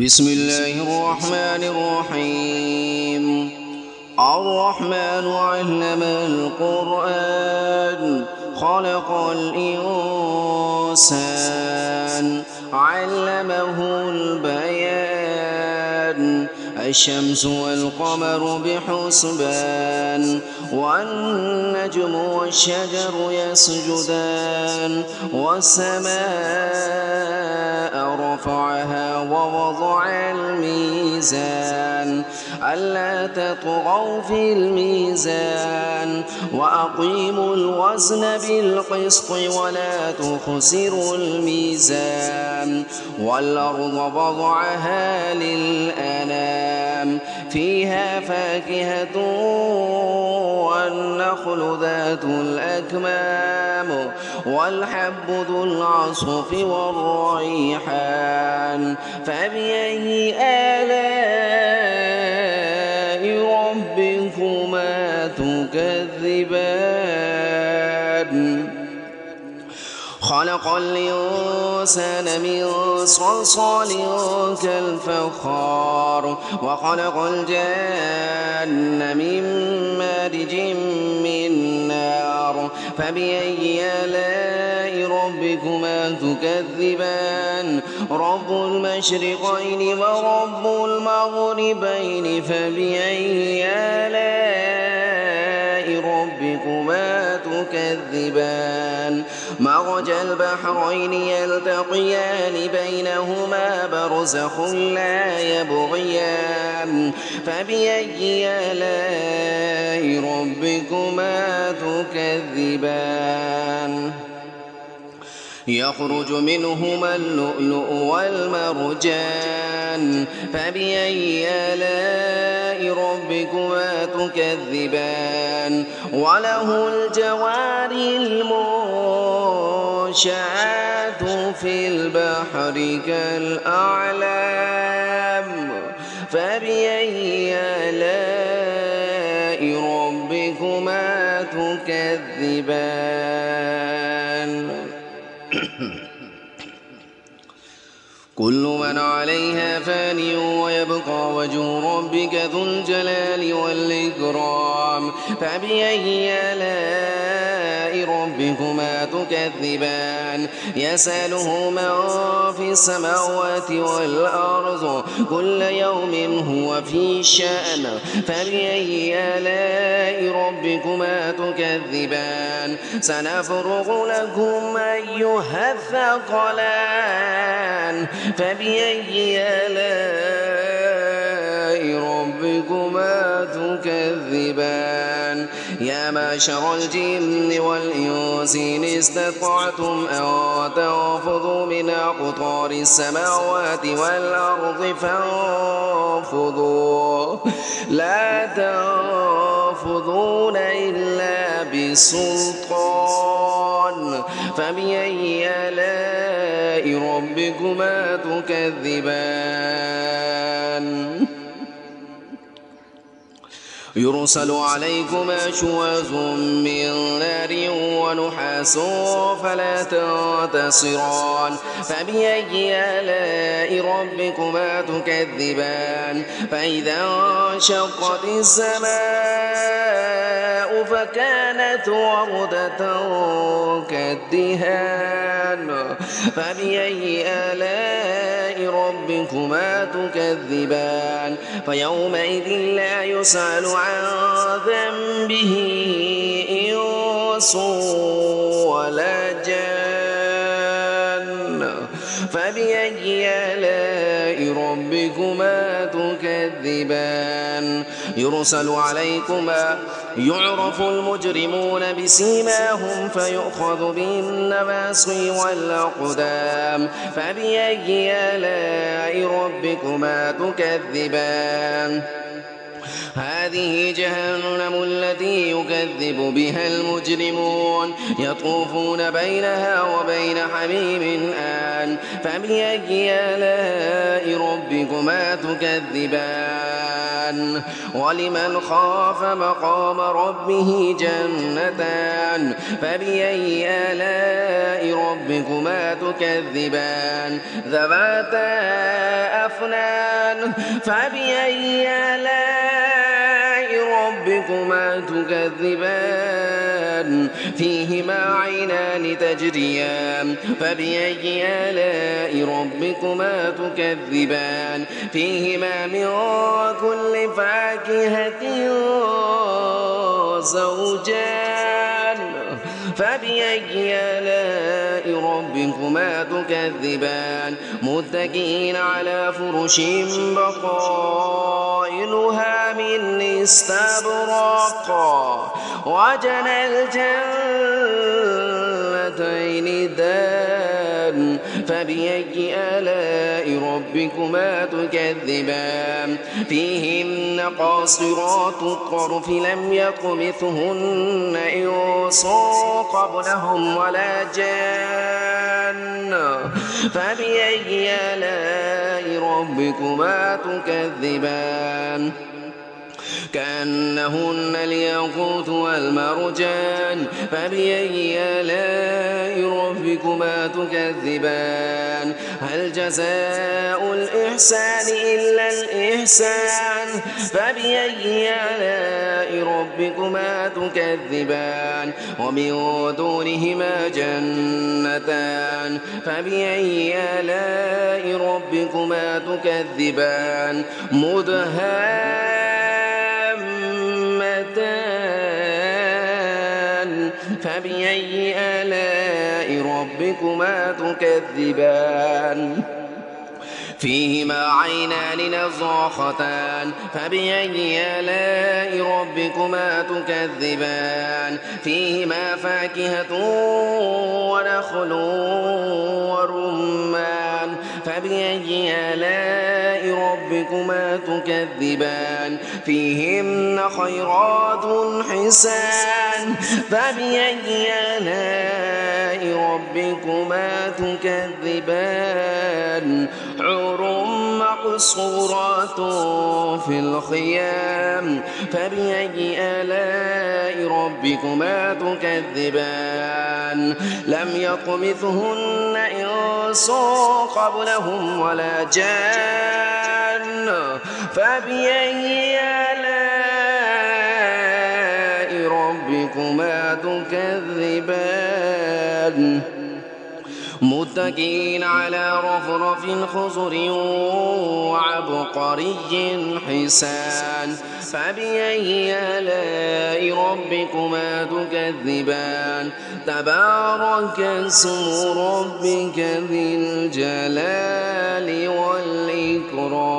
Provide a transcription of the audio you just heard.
بسم الله الرحمن الرحيم. الرحمن علم القرآن خلق الإنسان علمه البيان الشمس والقمر بحسبان والنجم والشجر يسجدان والسماء رفعها ووضع الميزان ألا تطغوا في الميزان وأقيموا الوزن بالقسط ولا تخسروا الميزان والأرض وضعها للأنام فيها فاكهة والنخل ذات الأكمام والحب ذو العصف والريحان فبأي آلاء ربكما تكذبان خلق الإنسان من صلصال كالفخار وخلق الجن من مارج من نار فبأي آلاء ربكما تكذبان رب المشرقين ورب المغربين فبأي آلاء ربكما تكذبان مرج البحرين يلتقيان بينهما برزخ لا يبغيان فبأي آلاء ربكما تكذبان يخرج منهما اللؤلؤ والمرجان فبأي آلاء ربكما تكذبان وله الجوار المنشآت في البحر كالأعلام فبأي آلاء ربكما تكذبان كل من عليها فان ويبقى وجه ربك ذو الجلال والإكرام فبأي آلاء ربكما تكذبان يسأله من في السماوات والأرض كل يوم هو في شأن فبأي آلاء ربكما تكذبان سنفرغ لكم أيها الثقلان فبأي آلاء ربكما تكذبان يا معشر الجن والإنس إن استطعتم أن تنفذوا من أقطار السماوات والأرض فانفذوا لا تنفذون إلا بسلطان فبأي آلاء ربكما تكذبان يرسل عليكما شواظ من نار ونحاس فلا تنتصران فبأي آلاء ربكما تكذبان فإذا انشقت السماء فكانت وردة كالدهان فبأي آلاء ربكما تكذبان فيومئذ لا يسأل عن ذنبه إنس ولا جان فبأي آلاء ربكما تكذبان يرسل عليكما يعرف المجرمون بسيماهم فيؤخذ بالنواصي والأقدام فبأي آلاء ربكما تكذبان هذه جهنم التي يكذب بها المجرمون يطوفون بينها وبين حميم آن فبأي آلاء ربكما تكذبان ولمن خاف مقام ربه جنتان فبأي آلاء ربكما تكذبان ذواتا أفنان فبأي آلاء ربكما تكذبان فيهما عينان تجريان فبأي آلاء ربكما تكذبان فيهما من كل فاكهة زوجان فبأي آلاء ربكما تكذبان متكئين على فرش بطائنها من استبرق وجنى الجنتين دان فبأي آلاء ربكما تكذبان فيهن قاصرات الطرف لم يطمثهن إنس قبلهم ولا جان فبأي آلاء ربكما تكذبان كأنهن الياقوت والمرجان فبأي آلاء ربكما تكذبان هل جزاء الإحسان إلا الإحسان فبأي آلاء ربكما تكذبان ومن دونهما جنتان فبأي آلاء ربكما تكذبان مدهامتان فبأي آلاء ربكما تكذبان فيهما عينان نضاختان فبأي آلاء ربكما تكذبان فيهما فاكهة ونخل ورمان فبأي آلاء ربكما تكذبان فيهن خيرات حسان فبأي آلاء ربكما تكذبان حور مقصورات في الخيام فبأي آلاء ربكما تكذبان لم يطمثهن إنس قبلهم ولا جان فبأي آلاء ربكما تكذبان متكئين على رفرف خضر وعبقري حسان فبأي آلاء ربكما تكذبان تبارك اسم ربك ذي الجلال والإكرام